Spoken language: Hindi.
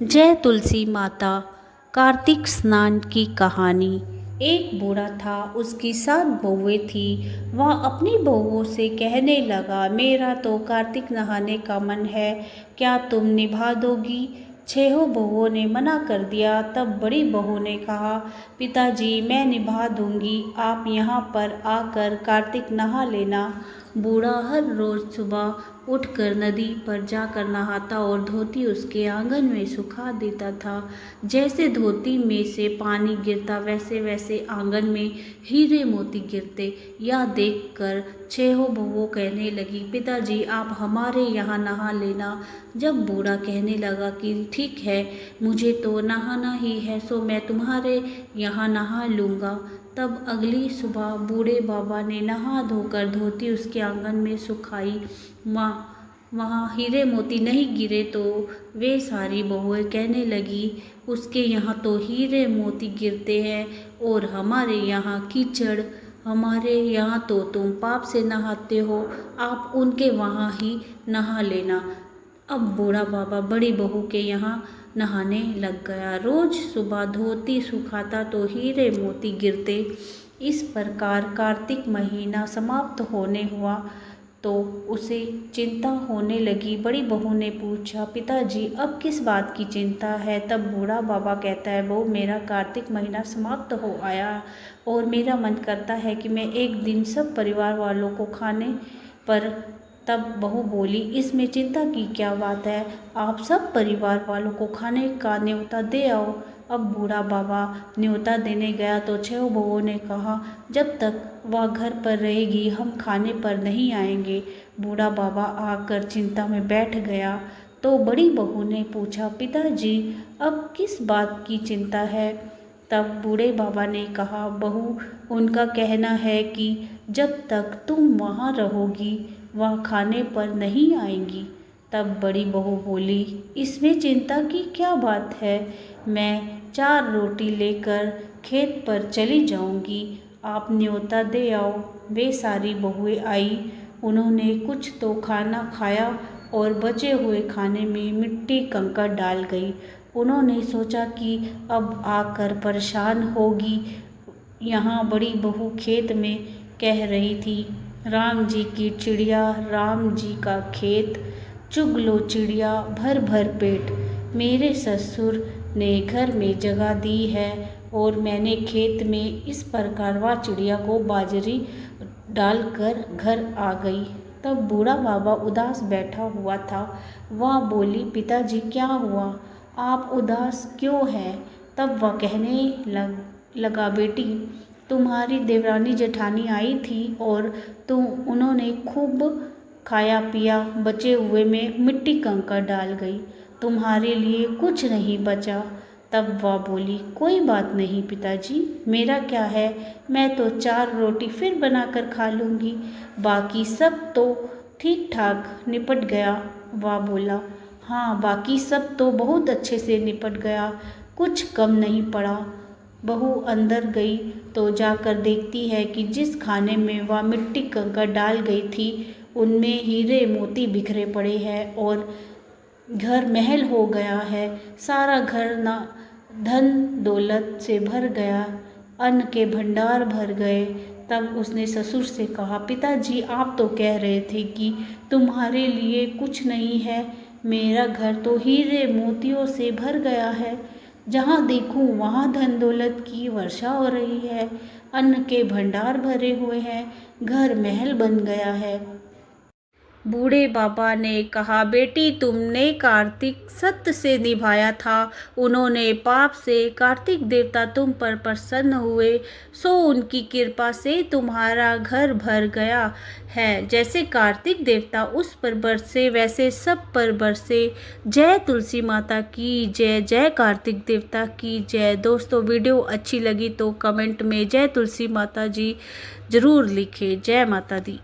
जय तुलसी माता। कार्तिक स्नान की कहानी। एक बूढ़ा था, उसकी 7 बहुएं थी। वह अपनी बहुओं से कहने लगा, मेरा तो कार्तिक नहाने का मन है, क्या तुम निभा दोगी? 6 बहुओं ने मना कर दिया। तब बड़ी बहू ने कहा, पिताजी मैं निभा दूंगी, आप यहाँ पर आकर कार्तिक नहा लेना। बूढ़ा हर रोज सुबह उठकर नदी पर जाकर नहाता और धोती उसके आंगन में सुखा देता था। जैसे धोती में से पानी गिरता वैसे वैसे आंगन में हीरे मोती गिरते। यह देखकर 6 बहुओं कहने लगी, पिताजी आप हमारे यहाँ नहा लेना। जब बूढ़ा कहने लगा कि ठीक है, मुझे तो नहाना ही है, सो मैं तुम्हारे यहाँ नहा लूँगा। तब अगली सुबह बूढ़े बाबा ने नहा धोकर धोती उसके आंगन में सुखाई। वहाँ हीरे मोती नहीं गिरे तो वे सारी बहुएं कहने लगी, उसके यहाँ तो हीरे मोती गिरते हैं और हमारे यहाँ कीचड़। हमारे यहाँ तो तुम पाप से नहाते हो, आप उनके वहाँ ही नहा लेना। अब बूढ़ा बाबा बड़ी बहू के यहाँ नहाने लग गया। रोज सुबह धोती सुखाता तो हीरे मोती गिरते। इस प्रकार कार्तिक महीना समाप्त होने हुआ तो उसे चिंता होने लगी। बड़ी बहू ने पूछा, पिताजी अब किस बात की चिंता है? तब बूढ़ा बाबा कहता है, बहू मेरा कार्तिक महीना समाप्त हो आया और मेरा मन करता है कि मैं एक दिन सब परिवार वालों को खाने पर। तब बहू बोली, इसमें चिंता की क्या बात है, आप सब परिवार वालों को खाने का न्योता दे आओ। अब बूढ़ा बाबा न्योता देने गया तो 6 बहुओं ने कहा, जब तक वह घर पर रहेगी हम खाने पर नहीं आएंगे। बूढ़ा बाबा आकर चिंता में बैठ गया तो बड़ी बहू ने पूछा, पिताजी अब किस बात की चिंता है? तब बूढ़े बाबा ने कहा, बहू उनका कहना है कि जब तक तुम वहाँ रहोगी वह खाने पर नहीं आएंगी। तब बड़ी बहू बोली, इसमें चिंता की क्या बात है, मैं 4 रोटी लेकर खेत पर चली जाऊंगी, आप न्योता दे आओ। वे सारी बहुएं आई, उन्होंने कुछ तो खाना खाया और बचे हुए खाने में मिट्टी कंकड़ डाल गई। उन्होंने सोचा कि अब आकर परेशान होगी। यहाँ बड़ी बहू खेत में कह रही थी, राम जी की चिड़िया राम जी का खेत, चुग लो चिड़िया भर भर पेट। मेरे ससुर ने घर में जगह दी है और मैंने खेत में इस प्रकार वह चिड़िया को बाजरी डालकर घर आ गई। तब बूढ़ा बाबा उदास बैठा हुआ था। वह बोली, पिताजी क्या हुआ, आप उदास क्यों हैं? तब वह कहने लगा, बेटी तुम्हारी देवरानी जेठानी आई थी और उन्होंने खूब खाया पिया, बचे हुए में मिट्टी कंकड़ डाल गई, तुम्हारे लिए कुछ नहीं बचा। तब वह बोली, कोई बात नहीं पिताजी, मेरा क्या है, मैं तो 4 रोटी फिर बनाकर खा लूँगी, बाकी सब तो ठीक ठाक निपट गया। वह बोला, हाँ बाकी सब तो बहुत अच्छे से निपट गया, कुछ कम नहीं पड़ा। बहू अंदर गई तो जाकर देखती है कि जिस खाने में वह मिट्टी कंकड़ डाल गई थी उनमें हीरे मोती बिखरे पड़े हैं और घर महल हो गया है। सारा घर ना धन दौलत से भर गया, अन्न के भंडार भर गए। तब उसने ससुर से कहा, पिताजी आप तो कह रहे थे कि तुम्हारे लिए कुछ नहीं है, मेरा घर तो हीरे मोतियों से भर गया है, जहाँ देखूँ वहाँ धन दौलत की वर्षा हो रही है, अन्न के भंडार भरे हुए हैं, घर महल बन गया है। बूढ़े बाबा ने कहा, बेटी तुमने कार्तिक सत्य से निभाया था, उन्होंने पाप से कार्तिक देवता तुम पर प्रसन्न हुए, सो उनकी कृपा से तुम्हारा घर भर गया है। जैसे कार्तिक देवता उस पर बरसे वैसे सब पर बरसे। जय तुलसी माता की जय, जय कार्तिक देवता की जय। दोस्तों वीडियो अच्छी लगी तो कमेंट में जय तुलसी माता जी जरूर लिखें। जय माता दी।